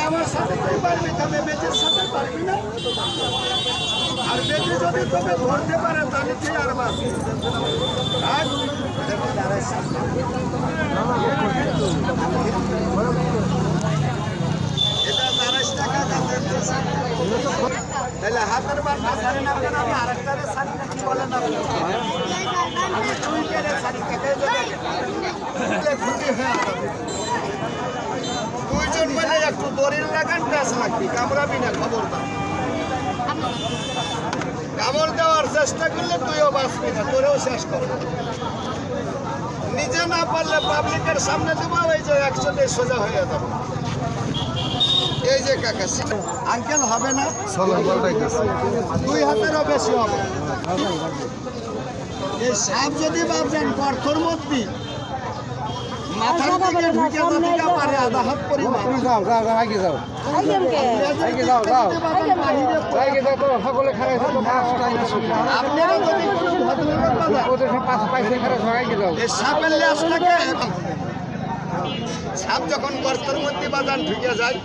আমার সাথে তুই পারবি, তবে বেটির সাথে পারবি না। আর বেটি যদি তোকে ধরতে পারে তাহলে তুই আর বাঁচবি। এটা 40 টাকা তাহলে হাতের বান্ধা ছাড়ি না, আমি আরেকটারে ছাড়ি না, কি বলেন আপনি? আমি দুইটারে ছাড়ি, খুশি হয়ে যাবে। দুইজন মিলে একটু দড়ির লাগান, প্যাঁচ লাগবি, কামড়াবি না, খবরদার। কামড় দেওয়ার চেষ্টা করলে তুইও বাঁচবি না, তোরেও শেষ করবো। নিজে না পারলে পাবলিকের সামনে দেবো, ওই যে একসাথে সোজা হয়ে যাবে। এই যে কাকা আঙ্কেল হবে না, 2 হাতেরও বেশি হবে। এই সাপ যদি ভাবছেন গর্তর মধ্যে মাথার দিকে ঢুকে দিতে পারে আধা হাত পরিমাণ, সাপের লেজটাকে, সাপ যখন গর্তের মধ্যে বাজান ঢুকে যায়,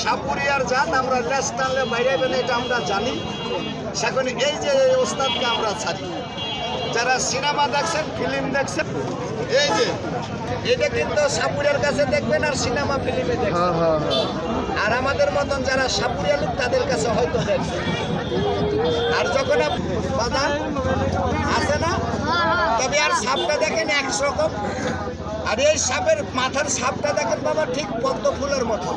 সাপুরিয়ার যান আমরা লেজ টানলে বাইরে বেলে, এটা আমরা জানি। সেখন এই যে ওস্তাদকে আমরা ছাড়ি। যারা সিনেমা দেখছেন, ফিল্ম দেখছেন, এই যে এটা কিন্তু সাপুরিয়ার কাছে দেখবেন আর সিনেমা ফিল্মে দেখবেন। আর আমাদের মতন যারা সাপুরিয়া লোক তাদের কাছে হয়তো দেখবেন। আর যখন বাজান আসে না, তবে আর সাপটা দেখেন একরকম। আর এই সাপের মাথার সাপটা দেখেন বাবা ঠিক পদ্ম ফুলের মতো।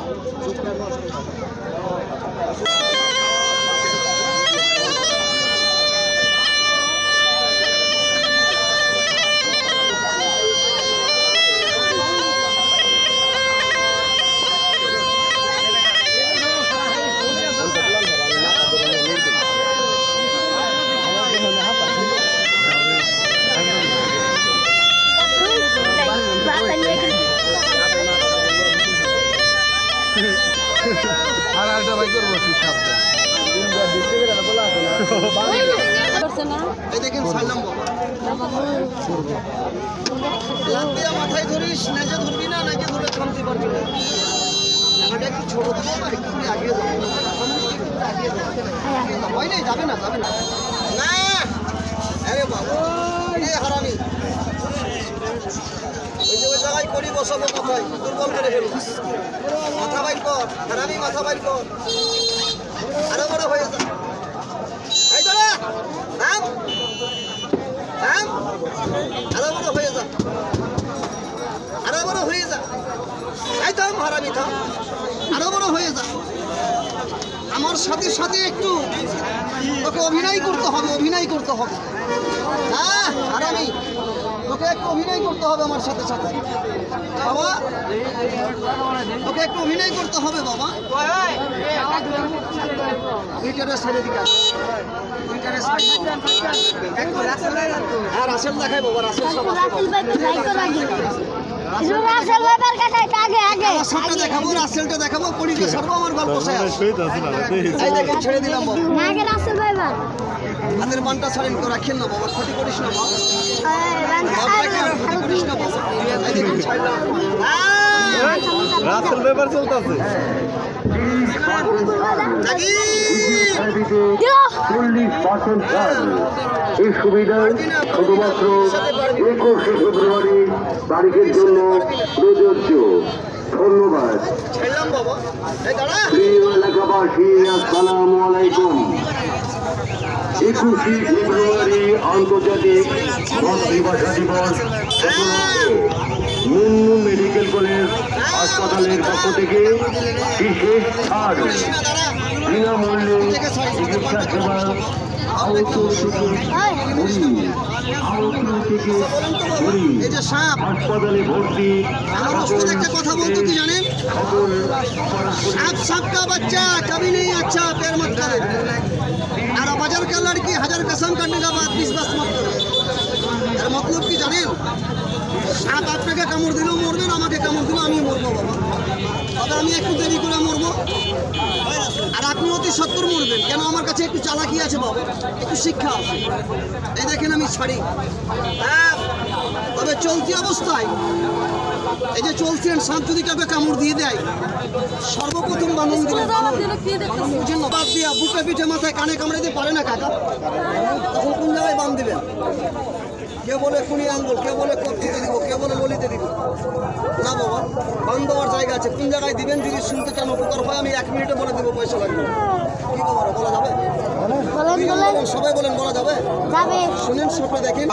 মাথায় ধরিস, নেজে ধরবি না, নেজে ধরে থামতে পারবি না। জায়গাটা একটু ছোট দেবো, একটু আগে হয় নাই, যাবে না, যাবে না। আরে বাবা হারামি, ওই যে ওই জায়গায় করি বসাবো, মাথায় দুর্বল করে ফেলবো। মাথা বাইর কর হারামি, মাথা বাইর কর, আরো বড় হয়ে যা। এই দাঁড়া, থাম থাম, আরো বড় হয়ে যা, আরো বড় হয়ে যা। এই থাম হারামি, থাম, আরো বড় হয়ে যা। আমার সাথে সাথে একটু তোকে অভিনয় করতে হবে, অভিনয় করতে হবে। হ্যাঁ হারামি, তোকে একটু অভিনয় করতে হবে আমার সাথে সাথে বাবা, তোকে একটু অভিনয় করতে হবে বাবা। হ্যাঁ রাসেল দেখাই বাবা, রাসেল সব রাসেলটা দেখাবো, রাসেলটা দেখাবো, পরিচয় সর্ব আমার গল্প ছেড়ে দিলাম বাবা। হাতের বানটা ছাড়েন তো, রাখেন না বাবা, ক্ষতি করিস না বাবা, ক্ষতি করিস না বাবা। রাসেল ব্যাপার চলতেছে এই সুবিধা শুধুমাত্র 21শে ফেব্রুয়ারি তারিখের জন্য প্রযোজ্য। ধন্যবাদ। প্রিয় এলাকাবাসী, আসসালামু আলাইকুম। 21শে ফেব্রুয়ারি আন্তর্জাতিক মাতৃভাষা দিবস মুন্নু মেডিকেল কলেজ হাসপাতালের পক্ষ থেকে বিশেষ ছাড়, বিনামূল্যে চিকিৎসা সেবা, হাসপাতালে ভর্তি। একটা কথা বলতো কি জানেন, साप साप का बच्चा कभी नहीं अच्छा, पैर मत करे। और बाजार का लड़की 1000 कसम करने के बाद 20 बस मत करे। यार मतलब কি জানেন, সাপ আপনাকে কামড় দিলেও মরবেন, আমাকে কামড় দিলেও আমি মরবো বাবা। তবে আমি একটু দেরি করে মরবো, আর আপনি অতি সত্তর মরবেন। কেন, আমার কাছে একটু চালাকি আছে বাবা, একটু শিক্ষা আছে। এই দেখেন আমি ছাড়ি, তবে চলতি অবস্থায় এই যে চলছেন সাপ যদি কাউকে কামড় দিয়ে দেয় সর্বপ্রথম বানন দিলেন বুঝেন না বাদ দিয়া বুকে পিঠে মাথায় কানে কামড়ে দিতে পারে না কাকা তখন কোন জায়গায় বান দিবেন কেউ বলে কুনি আঙ্গুল কেউ বলে কর্তিতে দিব কেউ বলে বলিতে দিব না বাবা বান দেওয়ার জায়গা আছে কোন জায়গায় দিবেন যদি শুনতে চান উপকার হয় আমি 1 মিনিটে বলে দেবো পয়সা লাগবে না। কি খবর বলা যাবে সবাই বলেন বলা যাবে শুনেন সবাই দেখেন